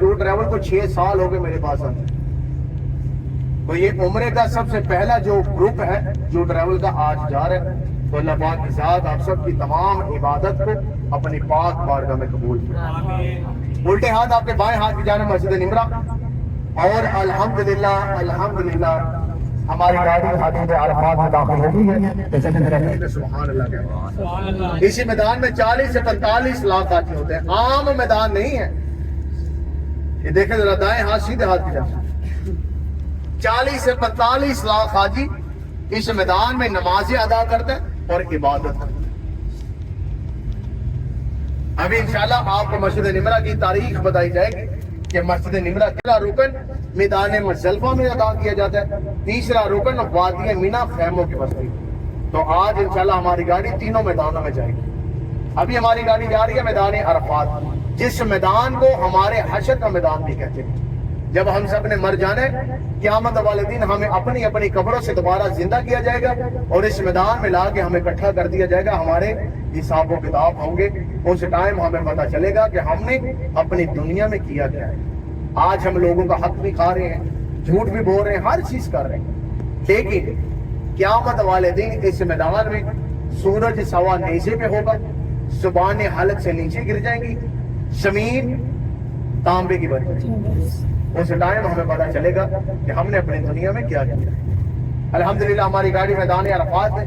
You travel کو 6 سال ہو گئے میرے پاس آتے ہیں. تو یہ عمرے کا سب سے پہلا جو گروپ ہے یو ٹریول کا آج جا رہا ہے. تو اللہ پاک کی ذات آپ سب کی تمام عبادت کو اپنی پاک بارگاہ میں قبول کرے. الٹے ہاتھ آپ کے بائیں ہاتھ کی جانب مسجد نمرہ. اور الحمدللہ ہماری گاڑی حدود عرفات میں داخل ہو گئی ہے. سبحان اللہ کہتے ہیں. اسی میدان میں 40 سے 45 لاکھ حاجی ہوتے ہیں. عام میدان نہیں ہے یہ. دیکھیں ذرا دائیں ہاتھ سیدھے ہاتھ کی جانب 40 سے 45 لاکھ حاجی اس میدان میں نمازیں ادا کرتے ہیں اور عبادت کرتے ہیں. ابھی انشاءاللہ آپ کو مسجد نمرہ کی تاریخ بتائی جائے گی کہ مسجد نمرہ کا رکن میدان مزدلفہ میں ادا کیا جاتا ہے. تیسرا رکن وادی مینا خیموں کی بستی. تو آج انشاءاللہ ہماری گاڑی تینوں میدانوں میں جائے گی. ابھی ہماری گاڑی جا رہی ہے میدان عرفات, جس میدان کو ہمارے حشر کا میدان بھی کہتے ہیں. جب ہم سب نے مر جانے قیامت والے دن ہمیں اپنی اپنی قبروں سے دوبارہ زندہ کیا جائے گا اور اس میدان میں لا کے ہمیں اکٹھا کر دیا جائے گا. ہمارے حساب و کتاب ہوں گے. اس ٹائم ہمیں پتہ چلے گا کہ ہم نے اپنی دنیا میں کیا کیا ہے. آج ہم لوگوں کا حق بھی کھا رہے ہیں, جھوٹ بھی بول رہے ہیں, ہر چیز کر رہے ہیں. لیکن قیامت والے دن اس میدان میں سورج سوا نیزے پہ ہوگا, زبانیں حلق سے نیچے گر جائیں گی, زمین تانبے کی بن جائے گی. اس ٹائم ہمیں پتہ چلے گا کہ ہم نے اپنی دنیا میں کیا کیا. الحمدللہ ہماری گاڑی میدان عرفات میں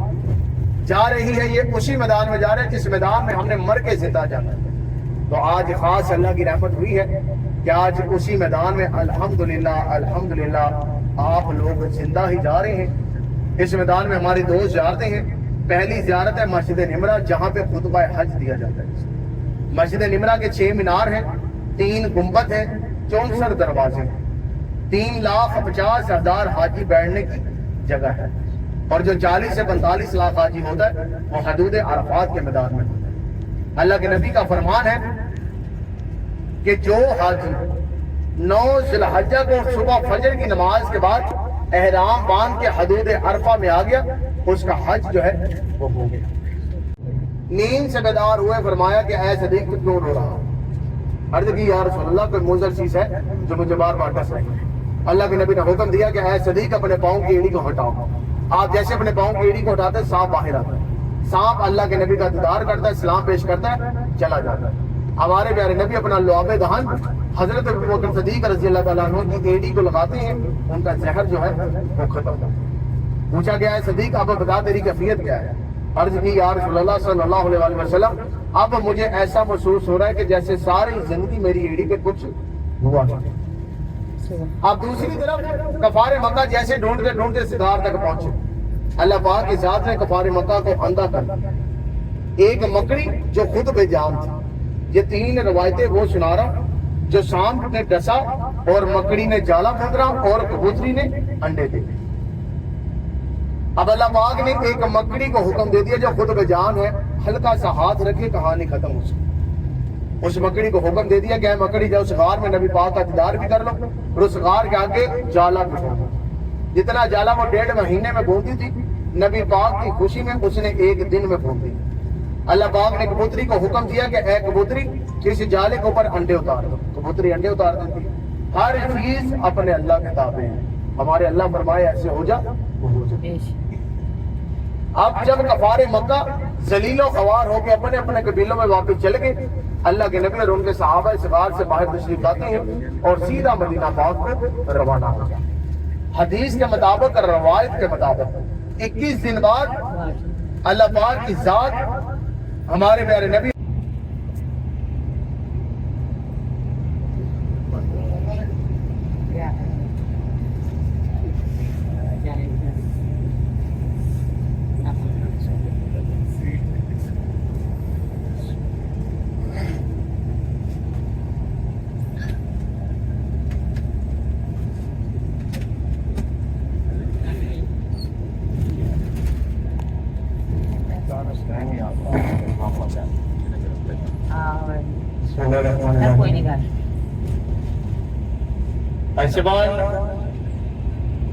جا رہی ہے. یہ اسی میدان میں جا رہے ہیں جس میدان میں ہم نے مر کے زندہ جانا ہے. تو آج خاص اللہ کی رحمت ہوئی ہے کہ آج اسی میدان میں الحمدللہ آپ لوگ زندہ ہی جا رہے ہیں. اس میدان میں ہماری 2 زیارتیں ہیں. پہلی زیارت ہے مسجد نمرہ جہاں پہ خطبہ حج دیا جاتا ہے. مسجد نمرہ کے 6 مینار ہیں, 3 گنبد ہیں, 64 دروازے ہیں, 3,50,000 حاجی بیٹھنے کی جگہ ہے. اور جو 40 سے 45 لاکھ حاجی ہوتا ہے وہ حدود عرفات کے میدان میں ہوتا ہے. اللہ کے نبی کا فرمان ہے کہ جو حاجی 9 ذی الحجہ کو صبح فجر کی نماز کے بعد احرام باندھ کے حدود عرفہ میں آ گیا اس کا حج جو ہے وہ ہو گیا. نیند سے بیدار ہوئے, فرمایا کہ اے صدیق تو کیوں رو رہا؟ عرض کی یا رسول اللہ کوئی موزر چیز ہے جو مجھے بار بار ڈس رہی ہے. اللہ کے نبی نے حکم دیا کہ اے صدیق اپنے پاؤں کی ایڑی کو ہٹاؤ. آپ جیسے اپنے پاؤں کی ایڑی کو ہٹاتے ہیں سانپ باہر آتا ہے. سانپ اللہ کے نبی کا دیدار کرتا ہے, سلام پیش کرتا ہے, چلا جاتا ہے. ہمارے پیارے نبی اپنا لعاب دہن حضرت ابوبکر صدیق رضی اللہ تعالیٰ عنہ کی ایڑی کو لگاتے ہیں, ان کا زہر جو ہے وہ ختم ہوتا ہے. پوچھا گیا ہے صدیق اب بتا تیری کیفیت کیا ہے؟ عرض کی یا رسول اللہ صلی اللہ علیہ وسلم اب مجھے ایسا محسوس ہو رہا ہے کہ جیسے ساری زندگی میری ایڑی پہ کچھ ہوا ہے. اب دوسری طرف کفار مکہ جیسے ڈھونڈتے ڈھونڈتے ستار تک پہنچے. اللہ پاک کی ذات نے کفار مکہ کو اندھا کر دیا. ایک مکڑی جو خود بے جان تھی. یہ 3 روایتیں وہ سنا رہا ہوں. جو سانپ نے ڈسا اور مکڑی نے جالا پھندرا اور کبوتری نے انڈے دے. اب اللہ پاک نے ایک مکڑی کو حکم دے دیا جو خود بے جان ہے, ہلکا سا ہاتھ رکھے کہانی ختم ہو سکتی. اس مکڑی کو حکم دے دیا کہ اے مکڑی جاؤ اس غار میں نبی پاک کا دیدار بھی کر لو اور اس غار کے آگے جالا بچھا. جتنا جالا وہ 1.5 مہینے میں بھونتی تھی, نبی پاک کی خوشی میں اس نے 1 دن میں بھون دی. اللہ پاک نے کبوتری کو حکم دیا کہ اے کبوتری کسی جالے کے اوپر انڈے اتار دو. کبوتری انڈے اتار دیتی. ہر چیز اپنے اللہ کے تابع ہے. ہمارے اللہ فرمائے ایسے ہو جا وہ ہو جا. اب جب کفار مکہ ذلیل و خوار ہو کے اپنے اپنے قبیلوں میں واپس چلے گئے, اللہ کے نبی اور ان کے صحابہ اس غار سے باہر تشریف لاتے ہیں اور سیدھا مدینہ پاک کو روانہ ہو جاتے ہیں. حدیث کے مطابق اور روایت کے مطابق 21 دن بعد اللہ پاک کی ذات ہمارے پیارے نبی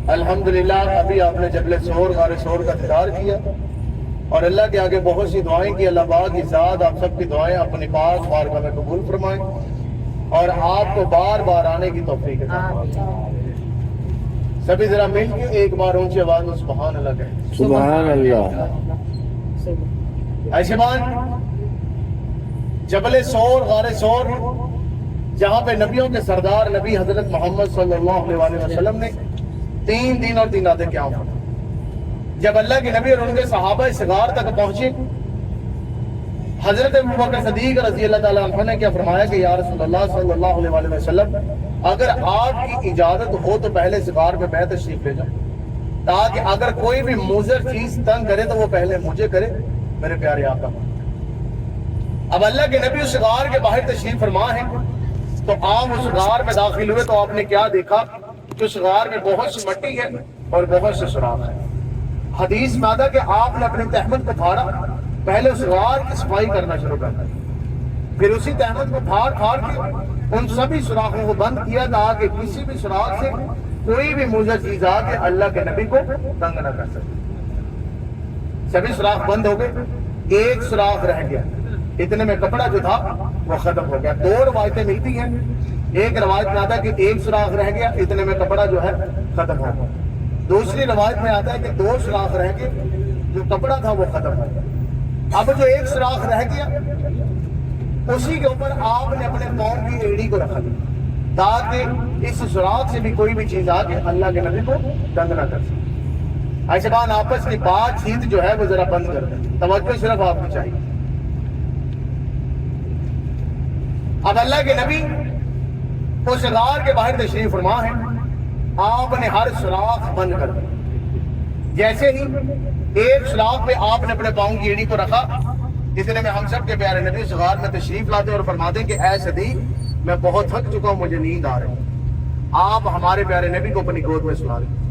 الحمدللہ ابھی آپ نے جبل سور غار سور کا دیدار کیا اور اللہ کے آگے بہت سی دعائیں کی. اللہ پاک کی ذات آپ سب کی دعائیں اپنی پاک بارگاہ میں قبول فرمائیں. اور آپ کو بار بار آنے کی توفیق عطا فرمائے۔ سبھی ذرا مل کے ایک بار اونچی آواز میں سبحان اللہ کہیں۔ سبحان اللہ۔ عائشمان، جبل سور، غار سور، جہاں پہ نبیوں کے سردار نبی حضرت محمد صلی اللہ علیہ وسلم نے 3 دن اور 3 راتیں قیام فرمایا۔ جب اللہ کے نبی اور ان کے صحابہ اس غار تک پہنچے، حضرت ابوبکر صدیق رضی اللہ تعالیٰ عنہ نے کیا فرمایا کہ یا رسول اللہ صلی اللہ علیہ وسلم، اگر آپ کی اجازت ہو تو پہلے اس غار پہ میں تشریف لے جاؤں، تاکہ اگر کوئی بھی مضر چیز تنگ کرے تو وہ پہلے مجھے کرے، میرے پیارے آقا۔ اب اللہ کے نبی اس غار کے باہر تشریف فرما ہے، تو آپ اس غار میں داخل ہوئے تو آپ نے کیا دیکھا کہ اس غار میں بہت سی مٹی ہے اور بہت سے سوراخ ہیں۔ حدیث میں آتا کہ آپ نے اپنی تہمت کو پھاڑا، پہلے اس غار کی صفائی کرنا شروع کر دی، پھر اسی تہمت کو پھاڑ کے ان سبھی سوراخوں کو بند کیا تاکہ کسی بھی سوراخ سے کوئی بھی مضر چیز آ کے اللہ کے نبی کو تنگ نہ کر سکے۔ سبھی سوراخ بند ہو گئے، ایک سوراخ رہ گیا، اتنے میں کپڑا جو تھا وہ ختم ہو گیا۔ 2 روایتیں ملتی ہیں، ایک روایت میں آتا ہے کہ ایک سوراخ رہ گیا، اتنے میں کپڑا جو ہے ختم ہو گیا۔ دوسری روایت میں آتا ہے کہ 2 سوراخ رہ گئے، جو کپڑا تھا وہ ختم ہو گیا۔ اب جو ایک سوراخ رہ گیا، اسی کے اوپر آپ نے اپنے پاؤں کی ایڑی کو رکھا دیا تاکہ اس سوراخ سے بھی کوئی بھی چیز آ کے اللہ کے نبی کو تنگ نہ کر سکے۔ عائشمان، آپس کی بات چیت جو ہے وہ ذرا بند کر دیں، توجہ صرف آپ کو چاہیے۔ اب اللہ کے نبی اس غار کے باہر تشریف فرما ہے، آپ نے ہر سوراخ بند کر دیا۔ جیسے ہی ایک سوراخ پہ آپ نے اپنے پاؤں کی ایڑی کو رکھا، اتنے میں ہم سب کے پیارے نبی اس غار میں تشریف لاتے اور فرماتے کہ اے صدیق، میں بہت تھک چکا ہوں، مجھے نیند آ رہی۔ آپ ہمارے پیارے نبی کو اپنی گود میں سلا رہے۔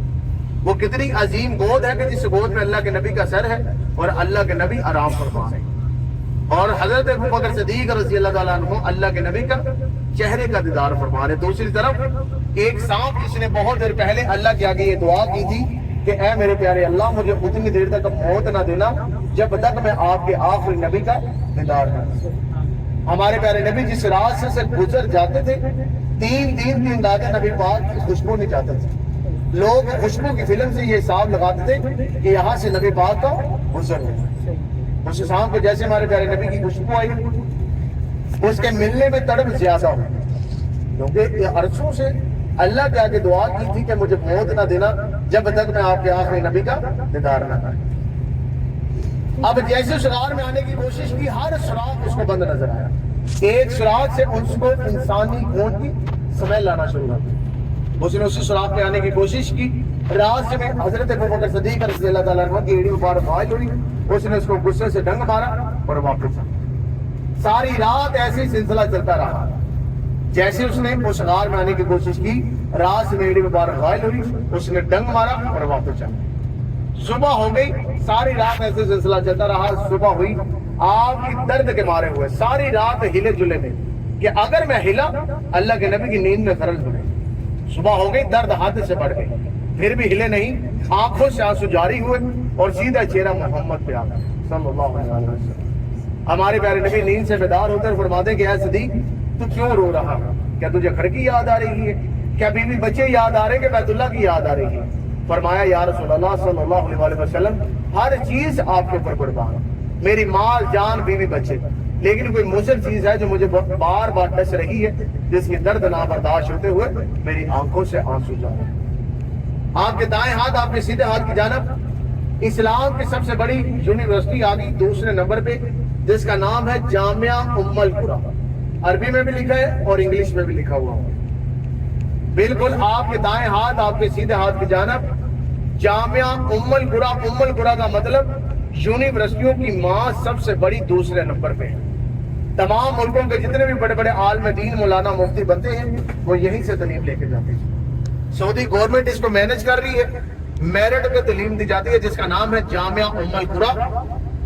وہ کتنی عظیم گود ہے کہ جس گود میں اللہ کے نبی کا سر ہے اور اللہ کے نبی آرام فرما رہے ہیں، اور حضرت ابوبکر صدیق رضی اللہ تعالیٰ عنہ اللہ کے نبی کا چہرے کا دیدار فرما رہے۔ دوسری طرف ایک سانپ جس نے بہت دیر پہلے اللہ کے آگے یہ دعا کی تھی کہ اے میرے پیارے اللہ، مجھے اتنی دیر تک موت نہ دینا جب تک میں آپ کے آخری نبی کا دیدار کروں۔ ہمارے پیارے نبی جس راستے سے گزر جاتے تھے، 3 راتیں نبی پاک کی خوشبو نہیں جاتے تھے۔ لوگ خوشبو کی فلم سے یہ حساب لگاتے تھے کہ یہاں سے نبی پاک کا گزر ہو۔ اس شام کو جیسے ہمارے پیارے نبی کی خوشبو آئی، اس کے ملنے میں تڑپ زیادہ ہو، کیونکہ یہ عرصوں سے اللہ کے آگے دعا کی تھی کہ مجھے موت نہ دینا جب تک میں آپ کے آخری نبی کا دیدار نہ کروں۔ اب جیسے سراغ میں آنے کی کوشش کی، ہر سراغ اس کو بند نظر آیا۔ ایک سراغ سے اس کو انسانی خون کی سمیل لانا شروع کر دیا۔ اس نے اسی سراغ میں آنے کی کوشش کی، راستے میں حضرت ابوبکر صدیق رضی اللہ تعالیٰ عنہ کی ایڑی مبارک غائب ہوئی، اس نے اس کو غصے سے ڈنگ مارا اور واپس آیا۔ ساری رات ایسے سلسلہ چلتا رہا۔ جیسے اس نے اس غار میں آنے کی کوشش کی، رات سے ایڑی مبارک غائب ہوئی، اس نے ڈنگ مارا اور واپس آیا۔ صبح ہو گئی، ساری رات ایسے سلسلہ چلتا رہا۔ صبح ہوئی، آپ کی درد کے مارے ہوئے ساری رات ہلے جلے میں کہ اگر میں ہلا اللہ کے نبی کی نیند میں خلل ہو گئی۔ صبح ہو گئی، درد حد سے بڑھ گئی، پھر بھی ہلے نہیں، آنکھوں سے آنسو جاری ہوئے اور سیدھا چہرہ محمد پہ آ گیا صلی اللہ علیہ وسلم۔ ہمارے پیارے نبی نیند سے بیدار ہوتے اور فرماتے کہ اے صدیق، تو کیوں رو رہا؟ کیا تجھے گھر کی یاد آ رہی ہے؟ کیا بیوی بچے یاد آ رہے کہ بیت اللہ کی یاد آ رہی ہے؟ فرمایا یا رسول اللہ صلی اللہ علیہ وسلم، ہر چیز آپ کے اوپر قربان، میری مال جان بیوی بچے، لیکن کوئی مضر چیز ہے جو مجھے بار بار ڈس رہی ہے، جس کی درد نہ برداشت ہوتے ہوئے میری آنکھوں سے آنسو جا رہے ہیں۔ آپ کے دائیں ہاتھ، آپ کے سیدھے ہاتھ کی جانب اسلام کی سب سے بڑی یونیورسٹی آ گئی دوسرے نمبر پہ، جس کا نام ہے جامعہ ام القری۔ عربی میں بھی لکھا ہے اور انگلش میں بھی لکھا ہوا ہے۔ بالکل آپ کے دائیں ہاتھ، آپ کے سیدھے ہاتھ کی جانب جامعہ ام القری۔ ام القری کا مطلب یونیورسٹیوں کی ماں، سب سے بڑی دوسرے نمبر پہ ہے۔ تمام ملکوں کے جتنے بھی بڑے بڑے عالم دین مولانا مفتی بنتے ہیں وہ یہیں سے تعلیم لے کے جاتے ہیں۔ سعودی گورنمنٹ اس کو مینج کر رہی ہے، میرٹ پہ تعلیم دی جاتی ہے، جس کا نام ہے جامعہ ام القری۔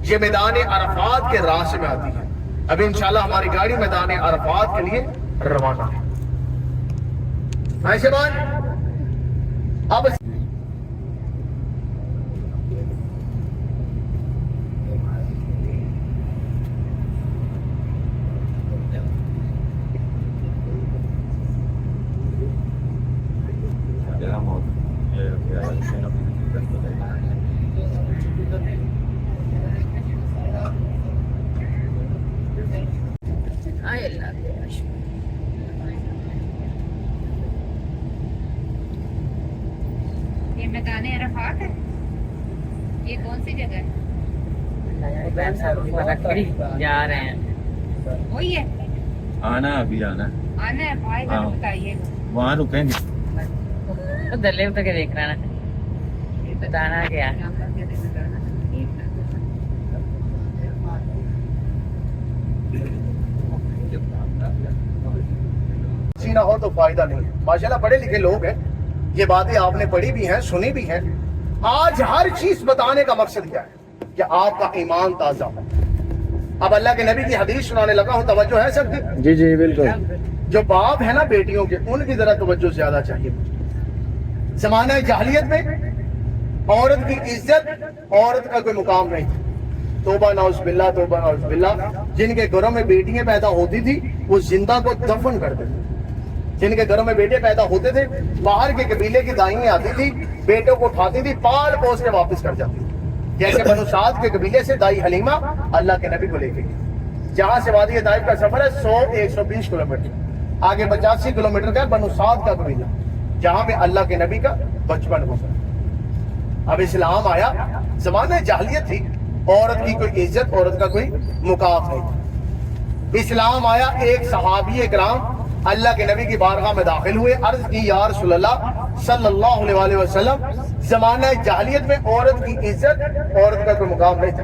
یہ میدان عرفات کے راستے میں آتی ہے۔ ابھی انشاءاللہ ہماری گاڑی میدان عرفات کے لیے روانہ ہے۔ اب گا موت آئے اللہ کے شکر۔ یہ میدان عرفات ہے، یہ کون سی جگہ ہے؟ بہن صاحب کی پتہ کری جا رہے ہیں، وہی ہے، آنا ابھی آنا آنا ہے بھائی گا تو بتائیے گا۔ وہاں رکیں گے دلے اتر کے دیکھ رہا نا بتانا کیا۔ نہ ہو تو فائدہ نہیں ہے۔ ماشاءاللہ پڑھے لکھے لوگ ہیں، یہ باتیں آپ نے پڑھی بھی ہیں، سنی بھی ہیں۔ آج ہر چیز بتانے کا مقصد کیا ہے کہ آپ کا ایمان تازہ ہو۔ اب اللہ کے نبی کی حدیث سنانے لگا ہوں، توجہ ہے سب کی؟ جی جی بالکل۔ جو باپ ہے نا بیٹیوں کے، ان کی ذرا توجہ زیادہ چاہیے۔ زمانہ جاہلیت میں عورت کی عزت، عورت کا کوئی مقام نہیں تھا۔ توبہ نعوذ باللہ، توبہ نعوذ باللہ۔ جن کے گھروں میں بیٹیاں پیدا ہوتی تھی وہ زندہ کو دفن کر دیتے، جن کے گھروں میں بیٹے پیدا ہوتے تھے باہر کے قبیلے کی دائیں آتی تھی، بیٹوں کو اٹھاتی تھی، پال پوس کے واپس کر جاتی تھی۔ جیسے بنو سعد کے قبیلے سے دائی حلیمہ اللہ کے نبی کو لے کے گئی، جہاں سے وادی طائف کا سفر ہے 120 کلومیٹر، آگے 85 کلومیٹر کا بنو سعد کا قبیلہ، جہاں پہ اللہ کے نبی کا بچپن گزرا۔ اب اسلام آیا، زمانہ جاہلیت تھی، عورت کی کوئی عزت، عورت کا کوئی مقام نہیں تھا۔ اسلام آیا، ایک صحابی کرام اللہ کے نبی کی بارگاہ میں داخل ہوئے، عرض کی یا رسول اللہ صلی اللہ علیہ وآلہ وسلم، زمانہ جاہلیت میں عورت کی عزت، عورت کا کوئی مقام نہیں تھا،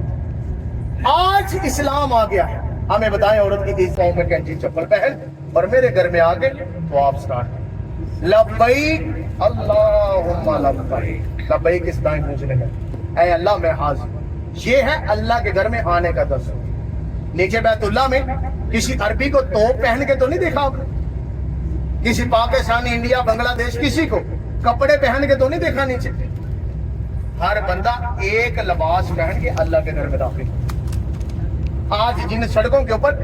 آج اسلام آ گیا ہے، ہمیں بتائیں عورت کی عزت میں کینچی چپل پہن اور میرے گھر میں آ کے تو آپ سٹارٹ لبیک اللہم لبیک، لبیک اس دائیں پوچھنے کا، اے اللہ میں حاضر۔ یہ ہے اللہ کے گھر میں آنے کا دستور۔ نیچے بیت اللہ میں کسی عربی کو توپ پہن کے تو نہیں دیکھا آپ نے؟ کسی پاکستانی، انڈیا، بنگلہ دیش کسی کو کپڑے پہن کے تو نہیں دیکھا نیچے؟ ہر بندہ ایک لباس پہن کے اللہ کے گھر میں داخل۔ آج جن سڑکوں کے اوپر